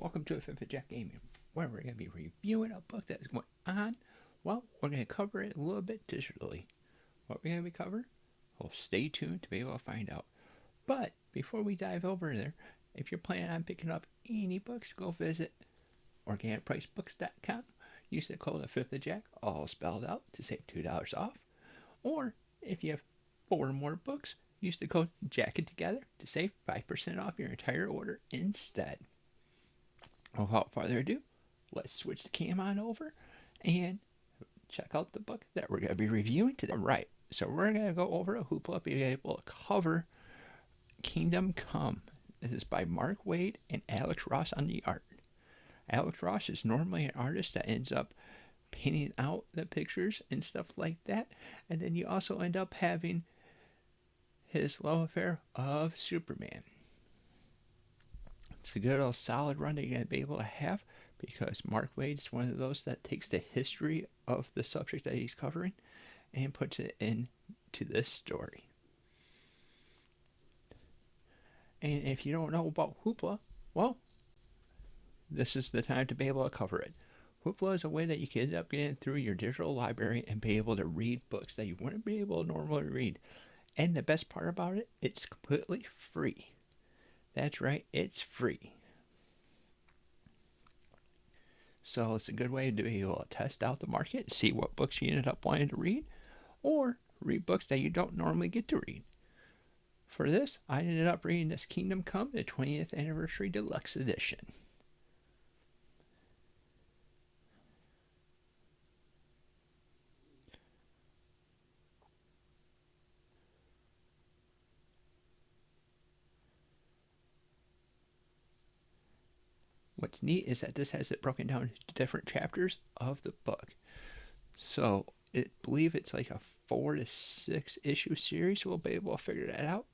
Welcome to Fifth Jack Gaming, where we're going to be reviewing a book that is going on. Well, we're going to cover it a little bit digitally. What we're going to be covering? Well, stay tuned to be able to find out. But before we dive over there, if you're planning on picking up any books, go visit organicpricebooks.com. Use the code of Fifth Jack, all spelled out, to save $2 off. Or if you have 4 more books, use the code Jacket Together to save 5% off your entire order instead. Without further ado, let's switch the cam on over and check out the book that we're going to be reviewing today. Right, so we're going to go over a Hoopla, be able to cover Kingdom Come. This is by Mark Waid and Alex Ross on the art. Alex Ross is normally an artist that ends up painting out the pictures and stuff like that. And then you also end up having his love affair of Superman. It's a good old solid run that you're going to be able to have because Mark Waid is one of those that takes the history of the subject that he's covering and puts it into this story. And if you don't know about Hoopla, well, this is the time to be able to cover it. Hoopla is a way that you can end up getting through your digital library and be able to read books that you wouldn't be able to normally read. And the best part about it, it's completely free. That's right, it's free. So it's a good way to be able to test out the market, see what books you ended up wanting to read, or read books that you don't normally get to read. For this, I ended up reading this Kingdom Come, the 20th Anniversary Deluxe Edition. What's neat is that this has it broken down into different chapters of the book. So I believe it's like a 4 to 6 issue series. We'll be able to figure that out.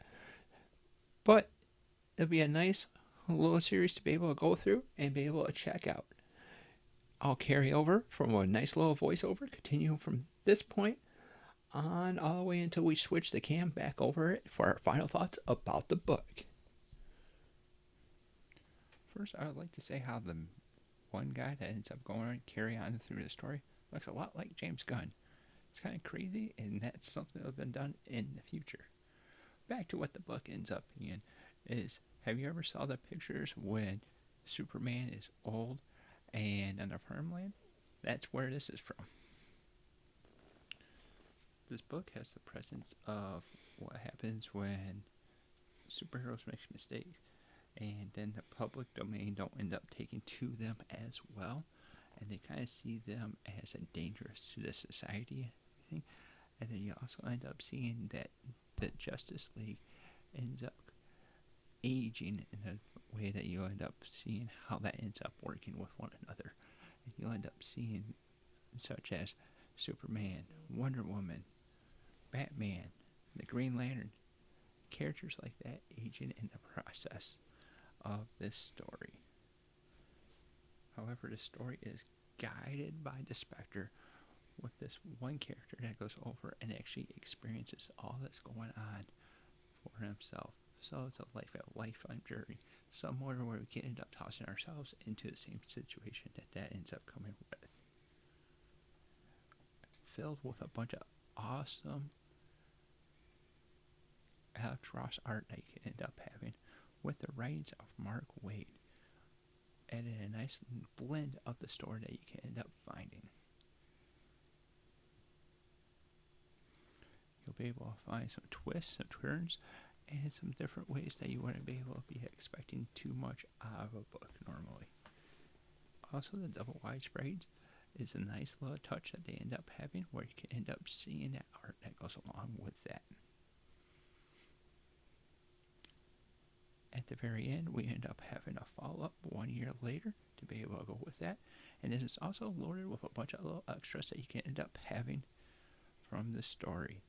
But it'll be a nice little series to be able to go through and be able to check out. I'll carry over from a nice little voiceover, continue from this point on all the way until we switch the cam back over it for our final thoughts about the book. First, I would like to say how the one guy that ends up going and carry on through the story looks a lot like James Gunn. It's kind of crazy, and that's something that will be done in the future. Back to what the book ends up being is, have you ever saw the pictures when Superman is old and on the farmland? That's where this is from. This book has the presence of what happens when superheroes make mistakes and then the public domain don't end up taking to them as well, and they kind of see them as a dangerous to the society. And then you also end up seeing that the Justice League ends up aging in a way that you end up seeing how that ends up working with one another. And you'll end up seeing such as Superman, Wonder Woman, Batman, the Green Lantern, characters like that aging in the process of this story. However, the story is guided by the Spectre with this one character that goes over and actually experiences all that's going on for himself. So it's a lifetime journey, somewhere where we can end up tossing ourselves into the same situation that ends up coming with. Filled with a bunch of awesome Alex Ross art that you can end up having with the writings of Mark Waid, and a nice blend of the story that you can end up finding. You'll be able to find some twists, some turns, and some different ways that you wouldn't be able to be expecting too much out of a book normally. Also, the double wide spreads is a nice little touch that they end up having where you can end up seeing that art that goes along with that. At the very end, we end up having a follow-up 1 year later to be able to go with that. And this is also loaded with a bunch of little extras that you can end up having from the story.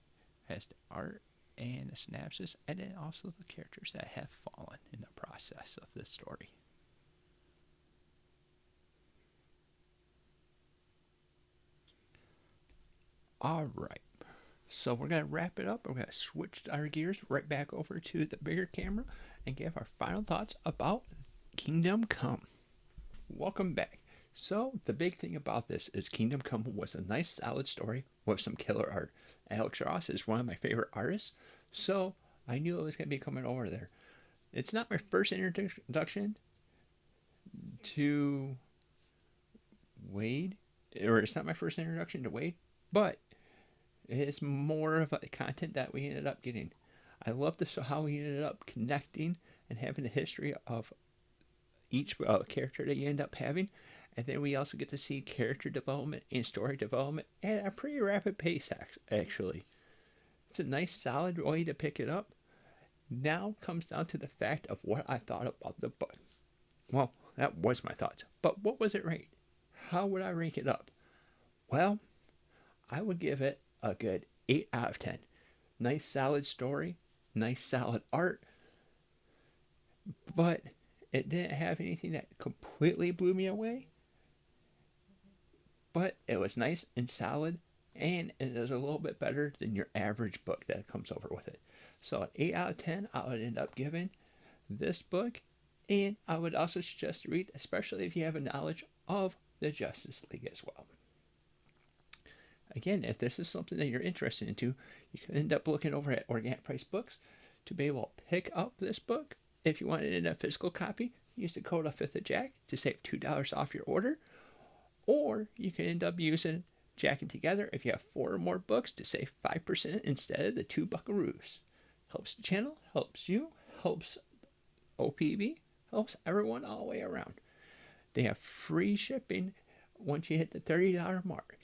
It has the art and the synopsis, and then also the characters that have fallen in the process of this story. Alright, so we're going to wrap it up. We're going to switch our gears right back over to the bigger camera and give our final thoughts about Kingdom Come. Welcome back. So, the big thing about this is Kingdom Come was a nice, solid story with some killer art. Alex Ross is one of my favorite artists, so I knew it was going to be coming over there. It's not my first introduction to Wade, or it's not my first introduction to Wade, but it is more of a content that we ended up getting. I love this how we ended up connecting and having the history of each character that you end up having, and then we also get to see character development and story development at a pretty rapid pace. Actually, it's a nice, solid way to pick it up. Now comes down to the fact of what I thought about the book. Well, that was my thoughts, but what was it rate? How would I rank it up? Well, I would give it a good 8 out of 10. Nice, solid story, nice, solid art, but it didn't have anything that completely blew me away. But it was nice and solid, and it is a little bit better than your average book that comes over with it. So, an 8 out of 10, I would end up giving this book, and I would also suggest to read, especially if you have a knowledge of the Justice League as well. Again, if this is something that you're interested into, you can end up looking over at Organic Price Books to be able to pick up this book. If you want it in a physical copy, use the code of 5th of Jack to save $2 off your order. Or you can end up using Jack It Together if you have 4 or more books to save 5% instead of the 2 buckaroos. Helps the channel, helps you, helps OPB, helps everyone all the way around. They have free shipping once you hit the $30 mark.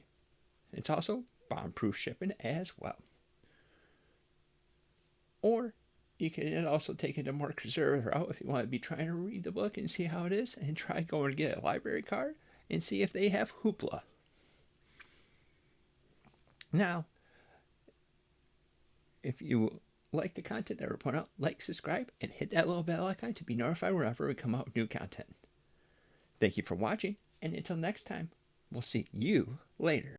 It's also bomb-proof shipping as well. Or you can also take it a more conservative route if you want to be trying to read the book and see how it is, and try going to get a library card and see if they have Hoopla. Now, if you like the content that we're putting out, like, subscribe, and hit that little bell icon to be notified whenever we come out with new content. Thank you for watching, and until next time, we'll see you later.